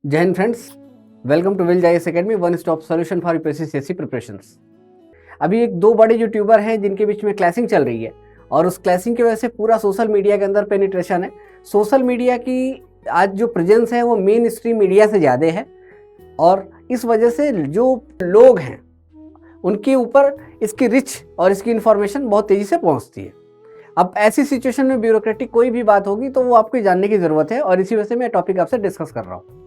जय हिंद friends, welcome to विल जाइस academy, one stop solution for UPSC CSC preparations. अभी एक दो बड़े यूट्यूबर हैं जिनके बीच में क्लैशिंग चल रही है और उस क्लैशिंग की वजह से पूरा सोशल मीडिया के अंदर पेनिट्रेशन है। सोशल मीडिया की आज जो प्रेजेंस है वो मेन स्ट्रीम मीडिया से ज़्यादा है और इस वजह से जो लोग हैं उनके ऊपर इसकी रिच और इसकी इन्फॉर्मेशन बहुत तेज़ी से पहुँचती है। अब ऐसी सिचुएशन में ब्यूरोक्रेटिक कोई भी बात होगी तो वो आपको जानने की ज़रूरत है और इसी वजह से मैं टॉपिक आपसे डिस्कस कर रहा हूँ।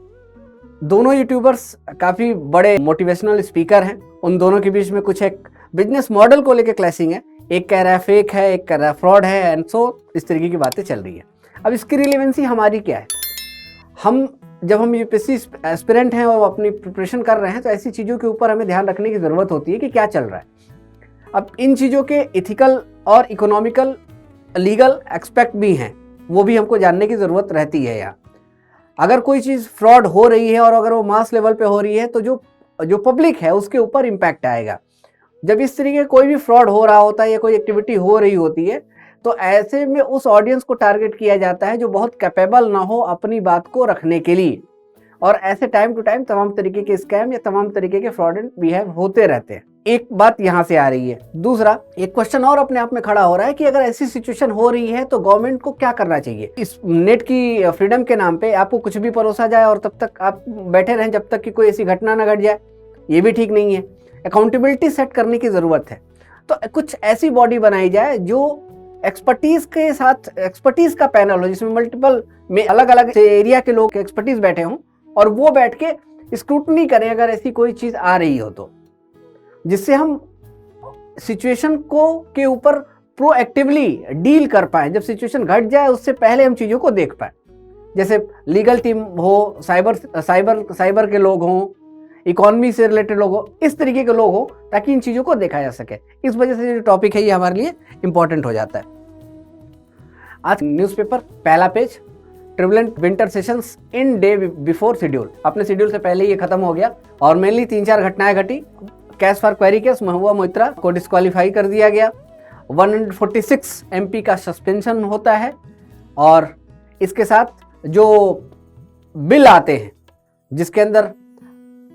दोनों यूट्यूबर्स काफ़ी बड़े मोटिवेशनल स्पीकर हैं। उन दोनों के बीच में कुछ एक बिजनेस मॉडल को लेकर क्लैशिंग है। एक कह रहा है फेक है, एक कह रहा है फ्रॉड है, एंड सो इस तरीके की बातें चल रही है। अब इसकी रिलेवेंसी हमारी क्या है? जब हम यूपीएससी एस्पिरेंट हैं और अपनी प्रिपरेशन कर रहे हैं तो ऐसी चीज़ों के ऊपर हमें ध्यान रखने की ज़रूरत होती है कि क्या चल रहा है। अब इन चीज़ों के इथिकल और इकोनॉमिकल लीगल एक्सपेक्ट भी हैं, वो भी हमको जानने की ज़रूरत रहती है। यहाँ अगर कोई चीज़ फ्रॉड हो रही है और अगर वो मास लेवल पे हो रही है तो जो पब्लिक है उसके ऊपर इम्पैक्ट आएगा। जब इस तरीके कोई भी फ्रॉड हो रहा होता है या कोई एक्टिविटी हो रही होती है तो ऐसे में उस ऑडियंस को टारगेट किया जाता है जो बहुत कैपेबल ना हो अपनी बात को रखने के लिए, और ऐसे टाइम टू टाइम तमाम तरीके के स्कैम या तमाम तरीके के फ्रॉडेंट बिहेव होते रहते हैं। एक बात यहाँ से आ रही है। दूसरा, एक क्वेश्चन और अपने आप में खड़ा हो रहा है कि अगर ऐसी सिचुएशन हो रही है तो गवर्नमेंट को क्या करना चाहिए? इस नेट की फ्रीडम के नाम पे आपको कुछ भी परोसा जाए और तब तक आप बैठे रहें जब तक कि कोई ऐसी घटना ना घट जाए, ये भी ठीक नहीं है। अकाउंटेबिलिटी सेट करने की ज़रूरत है। तो कुछ ऐसी बॉडी बनाई जाए जो एक्सपर्टीज के साथ एक्सपर्टीज का पैनल हो, जिसमें मल्टीपल में अलग अलग एरिया के लोग एक्सपर्टीज बैठे हों और वो बैठ के स्क्रूटनी करें अगर ऐसी कोई चीज़ आ रही हो तो, जिससे हम सिचुएशन को के ऊपर प्रोएक्टिवली डील कर पाएँ। जब सिचुएशन घट जाए उससे पहले हम चीज़ों को देख पाएँ। जैसे लीगल टीम हो, साइबर के लोग हों, इकोनॉमी से रिलेटेड लोग हो, इस तरीके के लोग हो ताकि इन चीज़ों को देखा जा सके। इस वजह से जो टॉपिक है ये हमारे लिए इंपॉर्टेंट हो जाता है। आज न्यूज़पेपर पहला page, turbulent winter sessions in day before schedule, अपने शेड्यूल से पहले ये खत्म हो गया और मेनली 3-4 घटनाएं घटी। Cash for query case Mahua Moitra को डिस्क्वालीफाई कर दिया गया। 146 एमपी का सस्पेंशन होता है और इसके साथ जो बिल आते हैं जिसके अंदर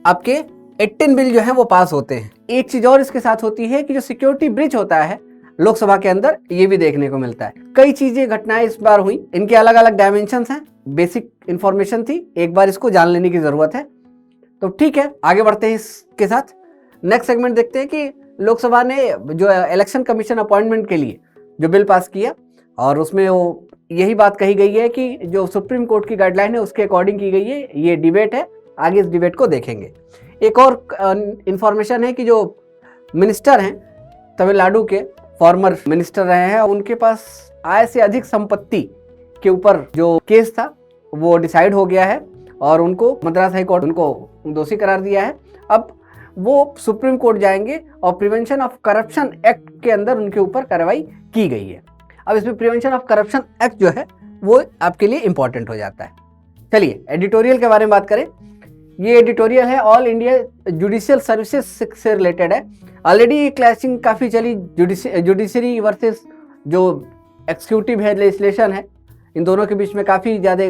आपके 18 बिल जो है वो पास होते हैं। एक चीज और इसके साथ होती है कि जो सिक्योरिटी ब्रीच होता है लोकसभा के अंदर, ये भी देखने को मिलता है। कई चीजें घटनाएं इस बार हुई, इनके अलग अलग डायमेंशंस हैं। बेसिक इंफॉर्मेशन थी, एक बार इसको जान लेने की जरूरत है। तो ठीक है, आगे बढ़ते हैं इसके साथ। नेक्स्ट सेगमेंट देखते हैं कि लोकसभा ने जो इलेक्शन कमीशन अपॉइंटमेंट के लिए जो बिल पास किया और उसमें वो यही बात कही गई है कि जो सुप्रीम कोर्ट की गाइडलाइन है उसके अकॉर्डिंग की गई है। ये डिबेट है, आगे इस डिबेट को देखेंगे। एक और इंफॉर्मेशन है कि जो मिनिस्टर हैं तमिलनाडु के, फॉर्मर मिनिस्टर रहे हैं, उनके पास आय से अधिक संपत्ति के ऊपर जो केस था वो डिसाइड हो गया है और उनको मद्रास हाई कोर्ट उनको दोषी करार दिया है। अब वो सुप्रीम कोर्ट जाएंगे और प्रिवेंशन ऑफ करप्शन एक्ट के अंदर उनके ऊपर कार्रवाई की गई है। अब इसमें प्रिवेंशन ऑफ करप्शन एक्ट जो है वो आपके लिए इंपॉर्टेंट हो जाता है। चलिए एडिटोरियल के बारे में बात करें। ये एडिटोरियल है ऑल इंडिया जुडिशियल सर्विसेज से रिलेटेड है। ऑलरेडी क्लैशिंग काफ़ी चली, जुडिशरी वर्सेस जो एक्सिक्यूटिव है, लेजिस्लेशन है, इन दोनों के बीच में काफ़ी ज़्यादा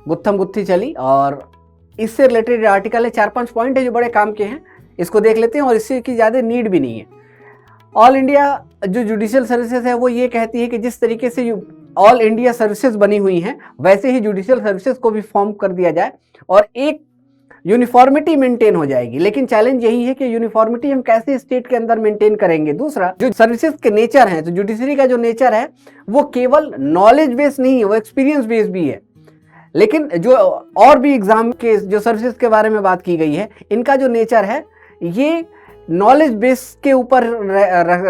गुत्थम गुत्थी चली और इससे रिलेटेड आर्टिकल है। 4-5 पॉइंट है जो बड़े काम के हैं, इसको देख लेते हैं और इससे की ज़्यादा नीड भी नहीं है। ऑल इंडिया जो जुडिशियल सर्विसेज है वो ये कहती है कि जिस तरीके से ऑल इंडिया सर्विसेज बनी हुई हैं वैसे ही जुडिशियल सर्विसेज को भी फॉर्म कर दिया जाए और एक यूनिफॉर्मिटी मेंटेन हो जाएगी। लेकिन चैलेंज यही है कि यूनिफॉर्मिटी हम कैसे स्टेट के अंदर मेंटेन करेंगे। दूसरा, जो सर्विसेज के नेचर है, तो जुडिशरी का जो नेचर है वो केवल नॉलेज बेस्ड नहीं है, वो एक्सपीरियंस बेस्ड भी है। लेकिन जो और भी एग्जाम के जो सर्विसेज के बारे में बात की गई है, इनका जो नेचर है ये नॉलेज बेस के ऊपर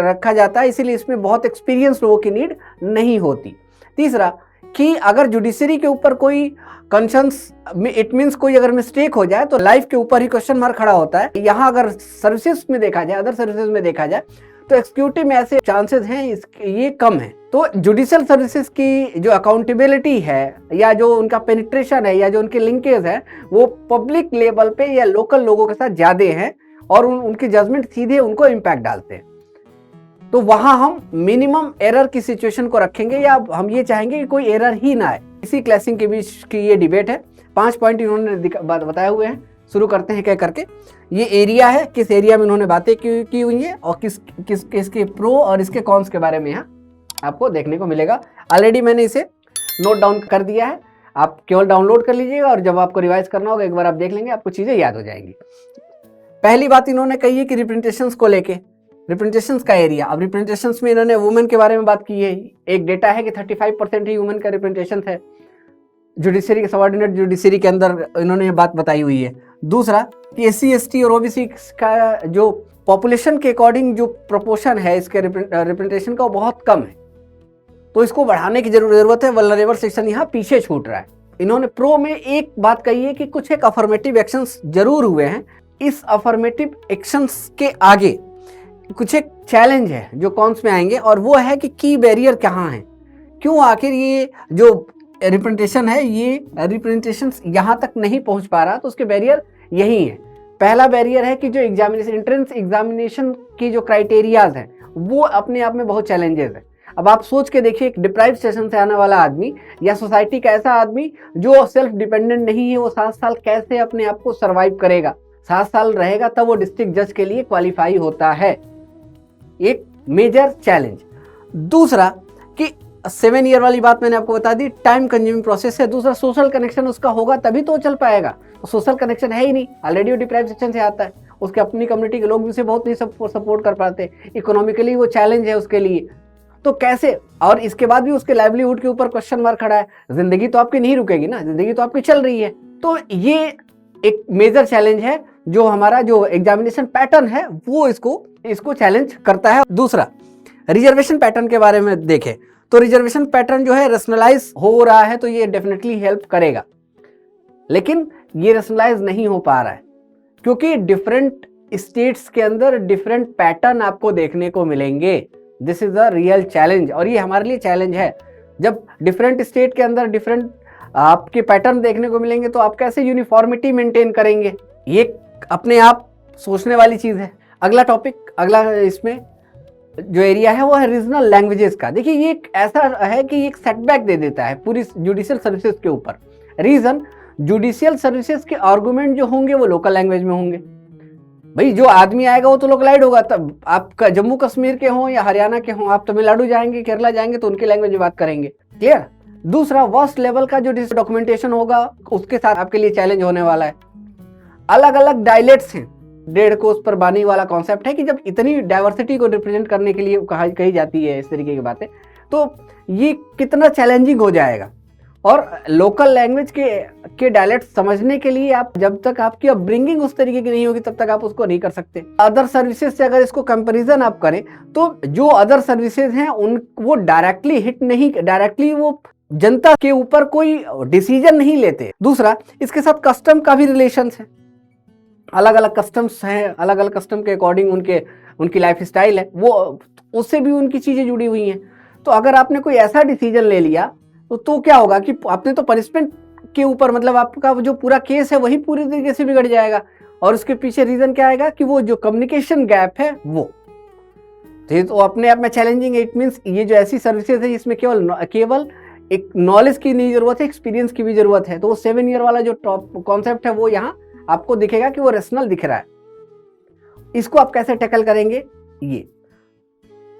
रखा जाता है, इसीलिए इसमें बहुत एक्सपीरियंस लोगों की नीड नहीं होती। तीसरा, कि अगर जुडिशरी के ऊपर कोई कंसर्न्स, इट मीन्स कोई अगर मिस्टेक हो जाए तो लाइफ के ऊपर ही क्वेश्चन मार्क खड़ा होता है। यहाँ अगर सर्विसेज में देखा जाए, अदर सर्विसेज में देखा जाए तो एक्सिक्यूटिव में ऐसे चांसेस हैं ये कम है। तो जुडिशियल सर्विसेज की जो अकाउंटेबिलिटी है या जो उनका पेनिट्रेशन है या जो उनके लिंकेज है वो पब्लिक लेवल पे या लोकल लोगों के साथ ज़्यादा हैं और उनकी जजमेंट सीधे उनको इम्पैक्ट डालते हैं। तो वहाँ हम मिनिमम एरर की सिचुएशन को रखेंगे या हम ये चाहेंगे कि कोई एरर ही ना आए। इसी क्लैशिंग के बीच की ये डिबेट है। 5 पॉइंट इन्होंने बताए हुए हैं। शुरू करते हैं क्या करके। ये एरिया है, किस एरिया में इन्होंने बातें की हुई हैं और किसके प्रो और इसके कॉन्स के बारे में यहाँ आपको देखने को मिलेगा। ऑलरेडी मैंने इसे नोट डाउन कर दिया है, आप केवल डाउनलोड कर लीजिएगा और जब आपको रिवाइज करना होगा एक बार आप देख लेंगे, आपको चीज़ें याद हो जाएंगी। पहली बात इन्होंने कही है कि रिप्रेजेंटेशंस को लेके, रिप्रेजेंटेशंस का एरिया। अब रिप्रेजेंटेशंस में इन्होंने वुमेन के बारे में बात की है। एक डेटा है कि 35% ही वुमेन का रिप्रेजेंटेशन है जुडिशरी के, सबऑर्डिनेट जुडिशरी के अंदर इन्होंने ये बात बताई हुई है। दूसरा कि SC ST और OBC का जो पॉपुलेशन के अकॉर्डिंग जो प्रोपोर्शन है इसके रिप्रेजेंटेशन का वो बहुत कम है, तो इसको बढ़ाने की जरूरत है। वल्नरेबल सेक्शन यहाँ पीछे छूट रहा है। इन्होंने प्रो में एक बात कही है कि कुछ एक अफर्मेटिव एक्शंस जरूर हुए हैं। इस अफर्मेटिव एक्शंस के आगे कुछ एक चैलेंज है जो कॉन्स में आएंगे, और वो है कि की बैरियर कहाँ है, क्यों आखिर ये जो रिप्रेजेंटेशन है ये रिप्रेजेंटेशन यहाँ तक नहीं पहुँच पा रहा, तो उसके बैरियर यही है। पहला बैरियर है कि जो एग्जामिनेशन, एंट्रेंस एग्जामिनेशन की जो क्राइटेरियाज हैं वो अपने आप में बहुत चैलेंजेस है। अब आप सोच के देखिए, एक डिप्राइव सेशन से आने वाला आदमी या सोसाइटी का ऐसा आदमी जो सेल्फ डिपेंडेंट नहीं है, वो 7 साल कैसे अपने आप को सर्वाइव करेगा? 7 साल रहेगा तब वो डिस्ट्रिक्ट जज के लिए क्वालिफाई होता है। एक मेजर चैलेंज। दूसरा कि 7 ईयर वाली बात मैंने आपको बता दी, टाइम कंज्यूमिंग प्रोसेस है। दूसरा सोशल कनेक्शन उसका होगा तभी तो चल पाएगा, तो सोशल कनेक्शन है ही नहीं, ऑलरेडी वो डिप्राइव सेक्शन से आता है, उसके अपनी कम्युनिटी के लोग भी उसे बहुत नहीं सपोर्ट कर पाते, इकोनॉमिकली वो चैलेंज है उसके लिए, तो कैसे? और इसके बाद भी उसके लाइवलीहुड के ऊपर क्वेश्चन मार्क खड़ा है। जिंदगी तो आपकी नहीं रुकेगी ना, जिंदगी तो आपकी चल रही है। तो ये एक मेजर चैलेंज है जो हमारा जो एग्जामिनेशन पैटर्न है वो इसको चैलेंज करता है। दूसरा, रिजर्वेशन पैटर्न के बारे में देखें तो रिजर्वेशन पैटर्न जो है रेशनलाइज हो रहा है, तो ये डेफिनेटली हेल्प करेगा, लेकिन ये रेशनलाइज नहीं हो पा रहा है क्योंकि डिफरेंट स्टेट्स के अंदर डिफरेंट पैटर्न आपको देखने को मिलेंगे। This is a real challenge, और ये हमारे लिए चैलेंज है। जब डिफरेंट स्टेट के अंदर डिफरेंट आपके पैटर्न देखने को मिलेंगे तो आप कैसे यूनिफॉर्मिटी मेंटेन करेंगे, ये अपने आप सोचने वाली चीज है। अगला टॉपिक, अगला इसमें जो एरिया है वो है रीजनल लैंग्वेजेस का। देखिए ये एक ऐसा है कि एक सेटबैक दे देता है पूरी जुडिशियल सर्विसेज के ऊपर। रीजन, जुडिशियल सर्विसेज के आर्गुमेंट जो होंगे वो लोकल लैंग्वेज में होंगे। भाई जो आदमी आएगा वो तो लोकलाइड होगा, तब आप जम्मू कश्मीर के हों या हरियाणा के हों, आप तमिलनाडु जाएंगे, केरला जाएंगे तो उनकी लैंग्वेज में बात करेंगे। क्लियर? दूसरा, वर्स्ट लेवल का जो डॉक्यूमेंटेशन होगा उसके साथ आपके लिए चैलेंज होने वाला है। अलग अलग डायलेक्ट्स हैं, 1.5 कोस पर बानी वाला कॉन्सेप्ट है कि जब इतनी डाइवर्सिटी को रिप्रेजेंट करने के लिए कही जाती है इस तरीके की बातें, तो ये कितना चैलेंजिंग हो जाएगा। और लोकल लैंग्वेज के डायलेक्ट समझने के लिए आप जब तक आपकी अपब्रिंगिंग उस तरीके की नहीं होगी तब तक आप उसको नहीं कर सकते। अदर सर्विसेज से अगर इसको कंपैरिजन आप करें तो जो अदर सर्विसेज हैं वो डायरेक्टली वो जनता के ऊपर कोई डिसीजन नहीं लेते। दूसरा, इसके साथ कस्टम का भी रिलेशन है, अलग अलग कस्टम्स हैं, अलग अलग कस्टम के अकॉर्डिंग उनकी लाइफ स्टाइल है, वो उससे भी उनकी चीजें जुड़ी हुई हैं। तो अगर आपने कोई ऐसा डिसीजन ले लिया तो क्या होगा कि आपने तो पनिशमेंट के ऊपर, मतलब आपका जो पूरा केस है वही पूरी तरीके से बिगड़ जाएगा। और उसके पीछे रीजन क्या आएगा कि वो जो कम्युनिकेशन गैप है वो तो अपने आप में चैलेंजिंग है। इट मीन्स ये जो ऐसी सर्विसेज है इसमें केवल एक नॉलेज की नहीं जरूरत है, एक्सपीरियंस की भी जरूरत है। तो वो 7 ईयर वाला जो टॉप कॉन्सेप्ट है वो यहाँ आपको दिखेगा कि वो रेशनल दिख रहा है। इसको आप कैसे टैकल करेंगे? ये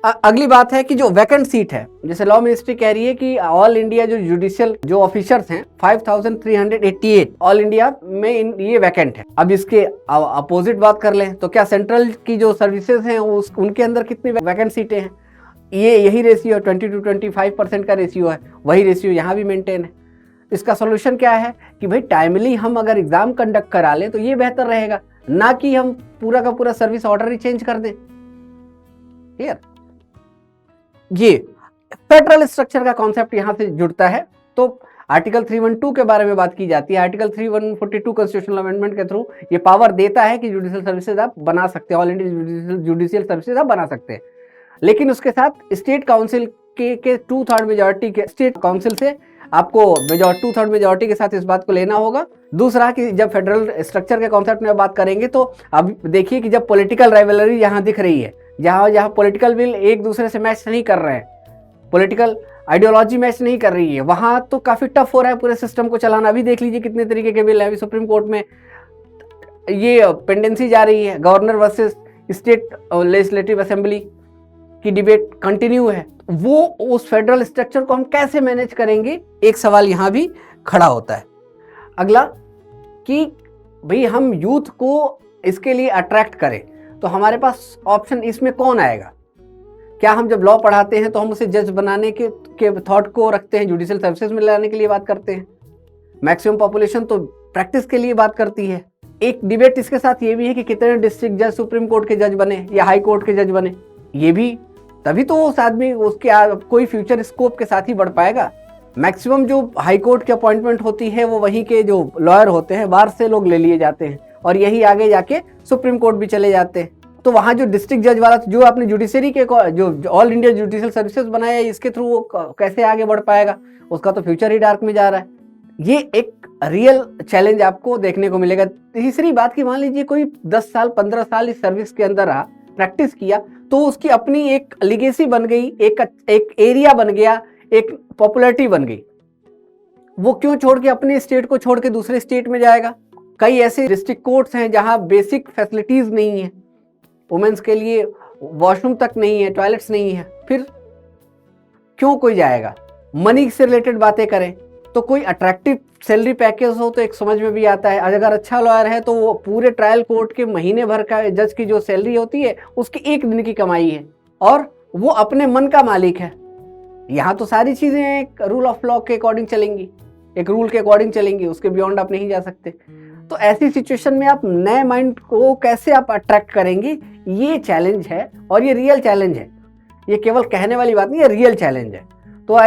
अगली बात है कि जो वैकेंट सीट है, जैसे लॉ मिनिस्ट्री कह रही है कि ऑल इंडिया जो जुडिशियल जो ऑफिसर्स हैं 5388 ऑल इंडिया में ये वैकेंट है। अब इसके अपोजिट बात कर लें तो क्या सेंट्रल की जो सर्विसेज हैं उनके अंदर कितनी वैकेंट सीटें हैं? यही रेशियो 20 to 25% का रेशियो है, वही रेशियो यहाँ भी मेंटेन है। इसका सोल्यूशन क्या है कि भाई टाइमली हम अगर एग्जाम कंडक्ट करा लें तो ये बेहतर रहेगा, ना कि हम पूरा का पूरा सर्विस ऑर्डर ही चेंज कर दें। क्लियर? ये फेडरल स्ट्रक्चर का कॉन्सेप्ट यहां से जुड़ता है। तो आर्टिकल 312 के बारे में बात की जाती है। आर्टिकल 3142 कॉन्स्टिट्यूशनल अमेंडमेंट के थ्रू ये पावर देता है कि जुडिशियल सर्विसेज आप बना सकते हैं, ऑल इंडिया जुडिशियल सर्विसेज आप बना सकते हैं, लेकिन उसके साथ स्टेट काउंसिल के 2/3 मेजॉरिटी के स्टेट काउंसिल से आपको 2/3 मेजॉरिटी के साथ इस बात को लेना होगा। दूसरा कि जब फेडरल स्ट्रक्चर के कॉन्सेप्ट में बात करेंगे तो अब देखिए कि जब पॉलिटिकल राइवलरी यहाँ दिख रही है, जहाँ पॉलिटिकल विल एक दूसरे से मैच नहीं कर रहे हैं, पॉलिटिकल आइडियोलॉजी मैच नहीं कर रही है, वहाँ तो काफ़ी टफ हो रहा है पूरे सिस्टम को चलाना। अभी देख लीजिए कितने तरीके के बिल है, अभी सुप्रीम कोर्ट में ये पेंडेंसी जा रही है, governor versus state legislative assembly की डिबेट कंटिन्यू है। वो उस फेडरल स्ट्रक्चर को हम कैसे मैनेज करेंगे, एक सवाल यहाँ भी खड़ा होता है। अगला कि भाई हम यूथ को इसके लिए अट्रैक्ट करें तो हमारे पास ऑप्शन इसमें कौन आएगा? क्या हम जब लॉ पढ़ाते हैं तो हम उसे जज बनाने के थॉट को रखते हैं, जुडिशियल सर्विसेज में लाने के लिए बात करते हैं? मैक्सिमम पॉपुलेशन तो प्रैक्टिस के लिए बात करती है। एक डिबेट इसके साथ ये भी है कि कितने डिस्ट्रिक्ट जज सुप्रीम कोर्ट के जज बने या हाई कोर्ट के जज बने, ये भी तभी तो उस आदमी उसके कोई फ्यूचर स्कोप के साथ ही बढ़ पाएगा। मैक्सिमम जो हाई कोर्ट की अपॉइंटमेंट होती है वो वहीं के जो लॉयर होते हैं बाहर से लोग ले लिए जाते हैं और यही आगे जाके सुप्रीम कोर्ट भी चले जाते हैं। तो वहाँ जो डिस्ट्रिक्ट जज वाला जो आपने जुडिशरी के जो ऑल इंडिया जुडिशियल सर्विसेज बनाया है, इसके थ्रू वो कैसे आगे बढ़ पाएगा? उसका तो फ्यूचर ही डार्क में जा रहा है। ये एक रियल चैलेंज आपको देखने को मिलेगा। तीसरी बात की मान लीजिए कोई 10 साल 15 साल इस सर्विस के अंदर रहा, प्रैक्टिस किया, तो उसकी अपनी एक लिगेसी बन गई, एक एरिया बन गया, एक पॉपुलैरिटी बन गई। वो क्यों छोड़ के अपने स्टेट को छोड़ के दूसरे स्टेट में जाएगा? कई ऐसे डिस्ट्रिक्ट कोर्ट्स हैं जहां बेसिक फैसिलिटीज नहीं है, वुमेन्स के लिए वॉशरूम तक नहीं है, टॉयलेट्स नहीं है, फिर क्यों कोई जाएगा? मनी से रिलेटेड बातें करें तो कोई अट्रैक्टिव सैलरी पैकेज हो तो एक समझ में भी आता है। अगर अच्छा लॉयर है तो वो पूरे ट्रायल कोर्ट के महीने भर का जज की जो सैलरी होती है उसकी एक दिन की कमाई है और वो अपने मन का मालिक है। यहाँ तो सारी चीजें एक रूल ऑफ लॉ के अकॉर्डिंग चलेंगी, एक रूल के अकॉर्डिंग चलेंगी, उसके बियॉन्ड आप नहीं जा सकते। तो ऐसी सिचुएशन में आप नए माइंड को कैसे आप अट्रैक्ट करेंगे, ये चैलेंज है और ये रियल चैलेंज है। ये केवल कहने वाली बात नहीं है, रियल चैलेंज है। तो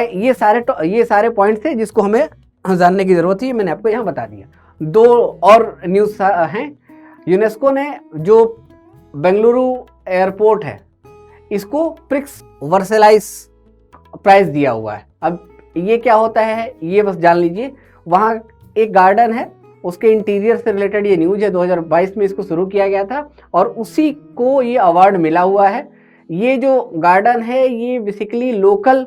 ये सारे पॉइंट्स थे जिसको हमें जानने की जरूरत है, मैंने आपको यहाँ बता दिया। 2 और न्यूज़ हैं। यूनेस्को ने जो बेंगलुरु एयरपोर्ट है इसको प्रिक्स वर्सेलाइस प्राइज दिया हुआ है। अब ये क्या होता है ये बस जान लीजिए। वहाँ एक गार्डन है, उसके इंटीरियर से रिलेटेड ये न्यूज है। 2022 में इसको शुरू किया गया था और उसी को ये अवार्ड मिला हुआ है। ये जो गार्डन है ये बेसिकली लोकल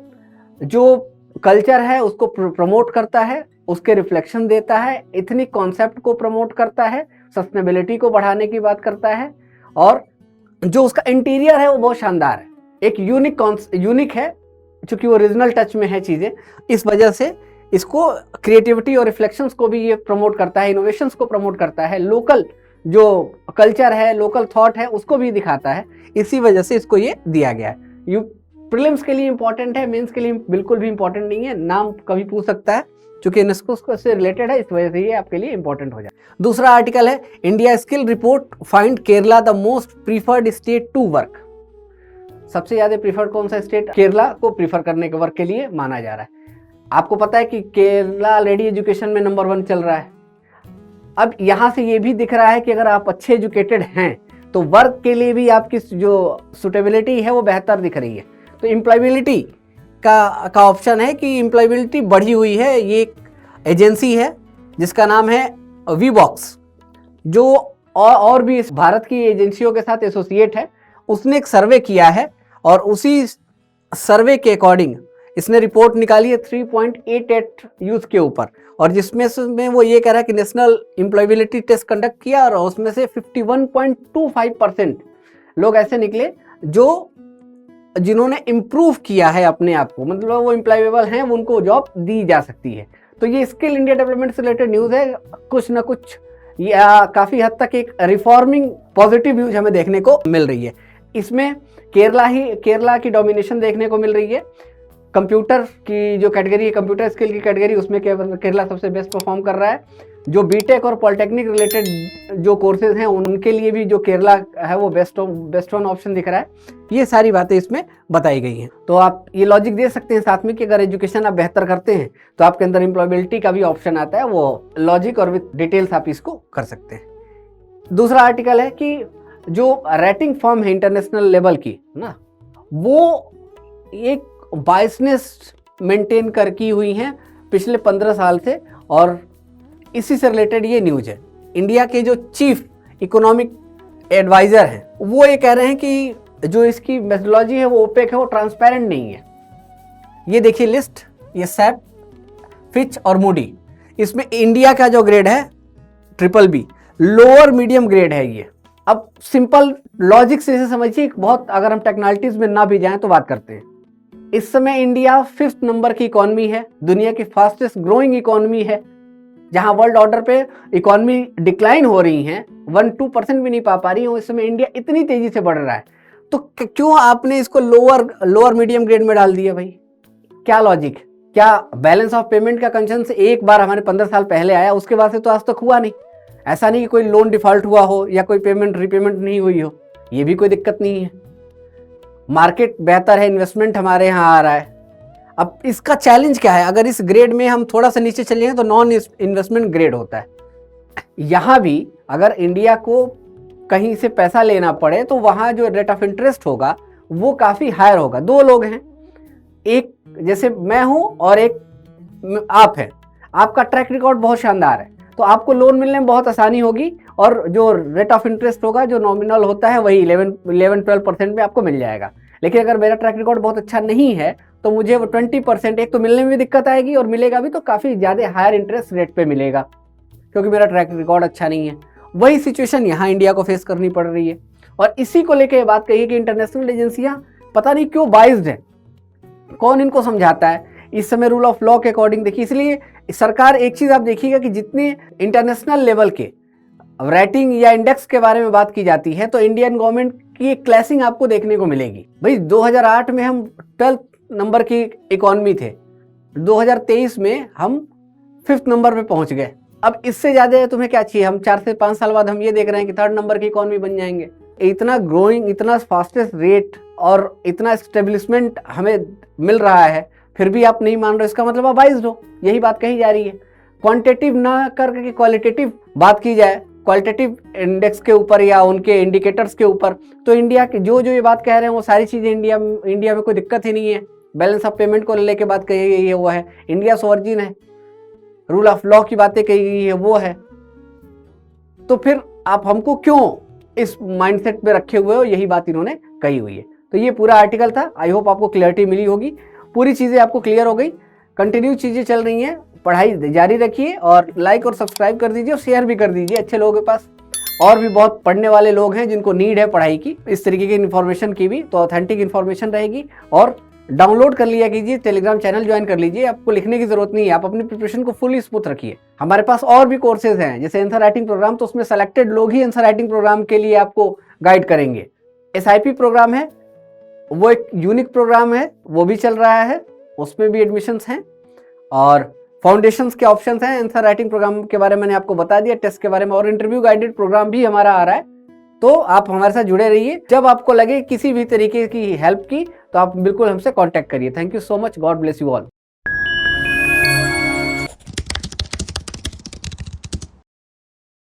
जो कल्चर है उसको प्रमोट करता है, उसके रिफ्लेक्शन देता है, एथनिक कॉन्सेप्ट को प्रमोट करता है, सस्टेनेबिलिटी को बढ़ाने की बात करता है और जो उसका इंटीरियर है वो बहुत शानदार है, एक यूनिक है चूंकि वो रीजनल टच में है चीज़ें। इस वजह से इसको क्रिएटिविटी और रिफ्लेक्शंस को भी ये प्रमोट करता है, इनोवेशंस को प्रमोट करता है, लोकल जो कल्चर है, लोकल थॉट है उसको भी दिखाता है। इसी वजह से इसको ये दिया गया है। प्रीलिम्स के लिए इंपॉर्टेंट है, मेंस के लिए बिल्कुल भी इंपॉर्टेंट नहीं है। नाम कभी पूछ सकता है, चूंकि यूनेस्को से रिलेटेड है इस वजह से ये आपके लिए इंपॉर्टेंट हो जाए। दूसरा आर्टिकल है India skill report find Kerala the most preferred state to work. सबसे ज्यादा प्रीफर्ड कौन सा स्टेट केरला को प्रीफर करने के वर्क के लिए माना जा रहा है। आपको पता है कि केरला ऑलरेडी एजुकेशन में नंबर 1 चल रहा है। अब यहाँ से ये भी दिख रहा है कि अगर आप अच्छे एजुकेटेड हैं तो वर्क के लिए भी आपकी जो सुटेबिलिटी है वो बेहतर दिख रही है। तो एम्प्लॉयबिलिटी का ऑप्शन है कि एम्प्लॉयबिलिटी बढ़ी हुई है। ये एक एजेंसी है जिसका नाम है वीबॉक्स, जो और भी भारत की एजेंसियों के साथ एसोसिएट है। उसने एक सर्वे किया है और उसी सर्वे के अकॉर्डिंग इसने रिपोर्ट निकाली है 3.88 यूथ के ऊपर, और जिसमें वो ये कह रहा है कि नेशनल एम्प्लॉयबिलिटी टेस्ट कंडक्ट किया और उसमें से 51.25% लोग ऐसे निकले जिन्होंने इम्प्रूव किया है अपने आप को, मतलब वो एम्प्लॉयबल हैं, उनको जॉब दी जा सकती है। तो ये स्किल इंडिया डेवलपमेंट से रिलेटेड न्यूज़ है। कुछ ना कुछ या काफ़ी हद तक एक रिफॉर्मिंग पॉजिटिव न्यूज हमें देखने को मिल रही है। इसमें केरला की डोमिनेशन देखने को मिल रही है। कंप्यूटर की जो कैटेगरी है, कंप्यूटर स्किल की कैटेगरी, उसमें केरला सबसे बेस्ट परफॉर्म कर रहा है। जो बीटेक और पॉलिटेक्निक रिलेटेड जो कोर्सेज हैं उनके लिए भी जो केरला है वो बेस्ट वन ऑप्शन दिख रहा है। ये सारी बातें इसमें बताई गई हैं। तो आप ये लॉजिक दे सकते हैं साथ में कि अगर एजुकेशन आप बेहतर करते हैं तो आपके अंदर एम्प्लॉयबिलिटी का भी ऑप्शन आता है। वो लॉजिक और विद डिटेल्स आप इसको कर सकते हैं। दूसरा आर्टिकल है कि जो रेटिंग फॉर्म है इंटरनेशनल लेवल की ना, वो एक बायसनेस मेंटेन कर की हुई हैं पिछले 15 साल से, और इसी से रिलेटेड ये न्यूज है। इंडिया के जो चीफ इकोनॉमिक एडवाइजर हैं वो ये कह रहे हैं कि जो इसकी मेथोडोलॉजी है वो ओपेक है, वो ट्रांसपेरेंट नहीं है। ये देखिए लिस्ट, ये सैप, फिच और मूडी, इसमें इंडिया का जो ग्रेड है BBB लोअर मीडियम ग्रेड है ये। अब सिंपल लॉजिक से इसे समझिए, बहुत अगर हम टेक्निकलिटीज में ना भी जाएं तो बात करते हैं। इस समय इंडिया 5th नंबर की इकोनॉमी है, दुनिया की फास्टेस्ट ग्रोइंग इकोनॉमी है, जहां वर्ल्ड ऑर्डर पे इकोनॉमी डिक्लाइन हो रही है, 1-2% भी नहीं पा रही है। इस समय इंडिया इतनी तेजी से बढ़ रहा है, तो क्यों आपने इसको लोअर मीडियम ग्रेड में डाल दिया भाई? क्या लॉजिक? क्या बैलेंस ऑफ पेमेंट का कंसर्न से एक बार हमारे 15 साल पहले आया, उसके बाद से तो आज तक हुआ नहीं। ऐसा नहीं कि कोई लोन डिफॉल्ट हुआ हो या कोई पेमेंट रीपेमेंट नहीं हुई हो, ये भी कोई दिक्कत नहीं है। मार्केट बेहतर है, इन्वेस्टमेंट हमारे यहाँ आ रहा है। अब इसका चैलेंज क्या है? अगर इस ग्रेड में हम थोड़ा सा नीचे चले तो नॉन इन्वेस्टमेंट ग्रेड होता है। यहाँ भी अगर इंडिया को कहीं से पैसा लेना पड़े तो वहाँ जो रेट ऑफ इंटरेस्ट होगा वो काफ़ी हायर होगा। दो लोग हैं, एक जैसे मैं हूँ और एक आप हैं, आपका ट्रैक रिकॉर्ड बहुत शानदार है, तो आपको लोन मिलने में बहुत आसानी होगी, और जो रेट ऑफ इंटरेस्ट होगा जो नॉमिनल होता है वही 11-12% में आपको मिल जाएगा। लेकिन अगर मेरा ट्रैक रिकॉर्ड बहुत अच्छा नहीं है तो मुझे वो 20%, एक तो मिलने में भी दिक्कत आएगी और मिलेगा भी तो काफ़ी ज़्यादा हायर इंटरेस्ट रेट पे मिलेगा, क्योंकि मेरा ट्रैक रिकॉर्ड अच्छा नहीं है। वही सिचुएशन यहाँ इंडिया को फेस करनी पड़ रही है, और इसी को लेकर ये बात कही कि इंटरनेशनल एजेंसियाँ पता नहीं क्यों बाइज्ड है, कौन इनको समझाता है। इस समय रूल ऑफ लॉ के अकॉर्डिंग देखिए, इसलिए सरकार एक चीज़ आप देखिएगा कि जितने इंटरनेशनल लेवल के रेटिंग या इंडेक्स के बारे में बात की जाती है तो इंडियन गवर्नमेंट की एक क्लासिंग आपको देखने को मिलेगी। भाई 2008 में हम 12th नंबर की इकॉनमी थे, 2023 में हम 5th नंबर पे पहुंच गए। अब इससे ज़्यादा तुम्हें क्या चाहिए? हम 4 से 5 साल बाद हम ये देख रहे हैं कि 3rd नंबर की इकॉनमी बन जाएंगे। इतना ग्रोइंग, इतना फास्टेस्ट रेट और इतना स्टेब्लिशमेंट हमें मिल रहा है, फिर भी आप नहीं मान रहे, इसका मतलब आप बाइज्ड हो। यही बात कही जा रही है। क्वांटिटेटिव ना करके क्वालिटेटिव बात की जाए, क्वालिटेटिव इंडेक्स के ऊपर या उनके इंडिकेटर्स के ऊपर, तो इंडिया के जो ये बात कह रहे हैं वो सारी चीज़ें इंडिया में कोई दिक्कत ही नहीं है। बैलेंस ऑफ पेमेंट को लेके बात कही गई है वो है, इंडिया सोवर्जिन है, रूल ऑफ लॉ की बातें कही गई है वो है। तो फिर आप हमको क्यों इस माइंडसेट पे रखे हुए हो? यही बात इन्होंने कही हुई है। तो ये पूरा आर्टिकल था। आई होप आपको क्लियरिटी मिली होगी, पूरी चीज़ें आपको क्लियर हो गई। कंटिन्यू चीज़ें चल रही हैं, पढ़ाई जारी रखिए और लाइक और सब्सक्राइब कर दीजिए और शेयर भी कर दीजिए अच्छे लोगों के पास। और भी बहुत पढ़ने वाले लोग हैं जिनको नीड है पढ़ाई की, इस तरीके की इन्फॉर्मेशन की भी, तो ऑथेंटिक इन्फॉर्मेशन रहेगी। और डाउनलोड कर लिया कीजिए, टेलीग्राम चैनल ज्वाइन कर लीजिए, आपको लिखने की जरूरत नहीं है, आप अपनी प्रिपरेशन को फुली स्मूथ रखिए। हमारे पास और भी कोर्सेज हैं जैसे आंसर राइटिंग प्रोग्राम, तो उसमें सेलेक्टेड लोग ही आंसर राइटिंग प्रोग्राम के लिए आपको गाइड करेंगे। SIP प्रोग्राम है, वो एक यूनिक प्रोग्राम है, वो भी चल रहा है, उसमें भी एडमिशन्स हैं। और फाउंडेशंस के ऑप्शंस हैं। आंसर राइटिंग प्रोग्राम के बारे में मैंने आपको बता दिया, टेस्ट के बारे में, और इंटरव्यू गाइडेड प्रोग्राम भी हमारा आ रहा है। तो आप हमारे साथ जुड़े रहिए। जब आपको लगे किसी भी तरीके की हेल्प की तो आप बिल्कुल हमसे कांटेक्ट करिए। Thank you so much, God bless you all.